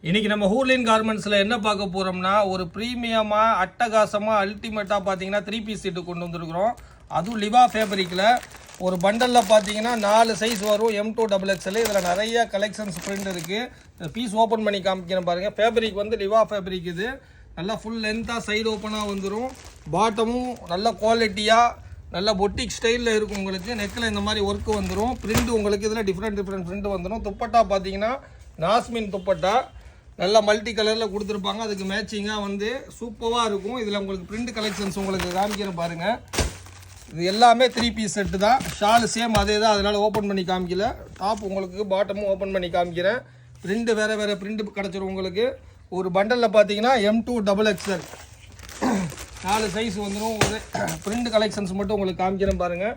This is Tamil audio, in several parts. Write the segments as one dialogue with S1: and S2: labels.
S1: இன்றைக்கி நம்ம ஹூர்லின் கார்மெண்ட்ஸில் என்ன பார்க்க போகிறோம்னா ஒரு ப்ரீமியமாக அட்டகாசமாக அல்டிமேட்டாக பார்த்தீங்கன்னா 3 பீஸ் செட்டு கொண்டு வந்திருக்கிறோம். அதுவும் லிவா ஃபேப்ரிக்கில் ஒரு பண்டலில் பார்த்தீங்கன்னா 4 சைஸ் வரும். M2 XXL. இதில் நிறைய கலெக்ஷன்ஸ் பிரிண்ட் இருக்குது. பீஸ் ஓப்பன் பண்ணி காமிக்கிறேன் பாருங்கள். ஃபேப்ரிக் வந்து லிவா ஃபேப்ரிக். இது நல்லா ஃபுல் லென்த்தாக சைடு ஓப்பனாக வந்துடும். பாட்டமும் நல்ல குவாலிட்டியாக நல்ல பொட்டிக் ஸ்டைலில் இருக்கும். உங்களுக்கு நெக்கில் இந்த மாதிரி ஒர்க்கு வந்துடும். பிரிண்ட் உங்களுக்கு இதில் டிஃப்ரெண்ட் பிரிண்ட் வந்துடும். துப்பட்டா பார்த்தீங்கன்னா நாஸ்மின் துப்பட்டா நல்லா மல்டி கலரில் கொடுத்துருப்பாங்க. அதுக்கு மேட்சிங்காக வந்து சூப்பராக இருக்கும். இதில் உங்களுக்கு பிரிண்ட் கலெக்ஷன்ஸ் உங்களுக்கு காமிக்கிறேன் பாருங்கள். இது எல்லாமே 3 பீஸ் செட்டு தான். ஷால் சேம் அதே தான், அதனால் ஓப்பன் பண்ணி காமிக்கல. டாப் உங்களுக்கு பாட்டமும் ஓப்பன் பண்ணி காமிக்கிறேன். பிரிண்ட் வேறு பிரிண்ட் கிடச்சிரும் உங்களுக்கு. ஒரு பண்டலில் பார்த்தீங்கன்னா M2 XXL 4 சைஸ் வந்துடும். ஒரு பிரிண்ட் கலெக்ஷன்ஸ் மட்டும் உங்களுக்கு காமிக்கிறேன் பாருங்கள்.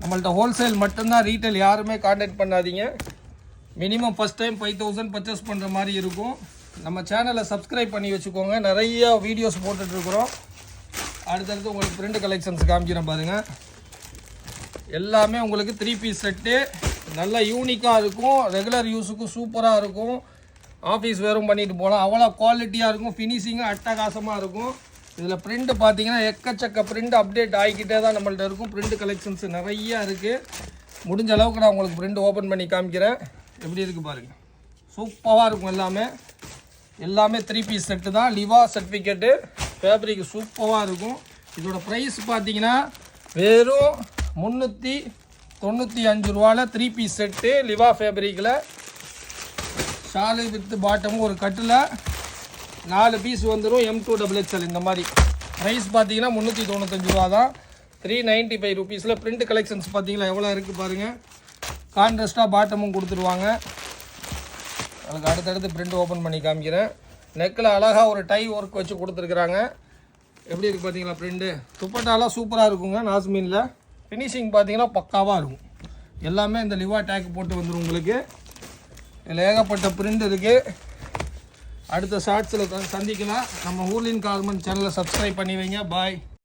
S1: நம்மள்ட்ட ஹோல்சேல் மட்டும்தான், ரீட்டைல் யாருமே கான்டாக்ட் பண்ணாதீங்க. மினிமம் ஃபஸ்ட் டைம் 5000 பர்ச்சேஸ் பண்ணுற மாதிரி இருக்கும். நம்ம சேனலை சப்ஸ்கிரைப் பண்ணி வச்சுக்கோங்க. நிறைய வீடியோஸ் போட்டுட்ருக்குறோம். அடுத்தடுத்து உங்களுக்கு பிரிண்ட் கலெக்ஷன்ஸ் காமிக்கிறேன் பாருங்கள். எல்லாமே உங்களுக்கு 3 பீஸ் செட்டு. நல்லா யூனிக்காக இருக்கும். ரெகுலர் யூஸுக்கும் சூப்பராக இருக்கும். ஆஃபீஸ் வேறும் பண்ணிட்டு போகலாம். அவ்வளோ குவாலிட்டியாக இருக்கும். ஃபினிஷிங்கும் அட்டகாசமாக இருக்கும். இதில் பிரிண்ட் பார்த்தீங்கன்னா எக்கச்சக்க பிரிண்ட் அப்டேட் ஆகிக்கிட்டே தான் நம்மள்ட்ட இருக்கும். பிரிண்ட் கலெக்ஷன்ஸ் நிறையா இருக்குது. முடிஞ்ச அளவுக்கு நான் உங்களுக்கு பிரிண்ட் ஓப்பன் பண்ணி காமிக்கிறேன். எப்படி இருக்குது பாருங்கள். சூப்பராக இருக்கும். எல்லாமே 3 பீஸ் செட்டு தான். லிவா சர்டிஃபிகேட்டு. ஃபேப்ரிக் சூப்பராக இருக்கும். இதோட ப்ரைஸ் பார்த்தீங்கன்னா வெறும் 395 ரூபாவில் 3 பீஸ் செட்டு லிவா ஃபேப்ரிக்கில். ஷாலு வித் பாட்டமும் ஒரு கட்டில் 4 பீஸ் வந்துடும். M2 XXL இந்த மாதிரி. ப்ரைஸ் பார்த்தீங்கன்னா 395 ரூபா தான். 395 ருபீஸில் பிரிண்ட் கலெக்ஷன்ஸ் பார்த்தீங்களா எவ்வளோ இருக்குது பாருங்கள். கான்ட்ராஸ்ட்டாக பாட்டமும் கொடுத்துருவாங்க. அதுக்கு அடுத்தடுத்து பிரிண்ட் ஓப்பன் பண்ணி காமிக்கிறேன். நெக்கில் அழகாக ஒரு டை ஒர்க் வச்சு கொடுத்துருக்குறாங்க. எப்படி இருக்குது பார்த்தீங்களா பிரிண்ட்டு. துப்பட்டாலாம் சூப்பராக இருக்குங்க. நாஸ்மீனில் ஃபினிஷிங் பார்த்தீங்கன்னா பக்காவாக இருக்கும். எல்லாமே இந்த லிவா டேக் போட்டு வந்துடும் உங்களுக்கு. இதில் ஏகப்பட்ட பிரிண்ட் இருக்குது. அடுத்த ஷார்ட்ஸில் சந்திக்கலாம். நம்ம ஹூர்லின் கார்மெண்ட் சேனலை சப்ஸ்கிரைப் பண்ணி வைங்க. பாய்.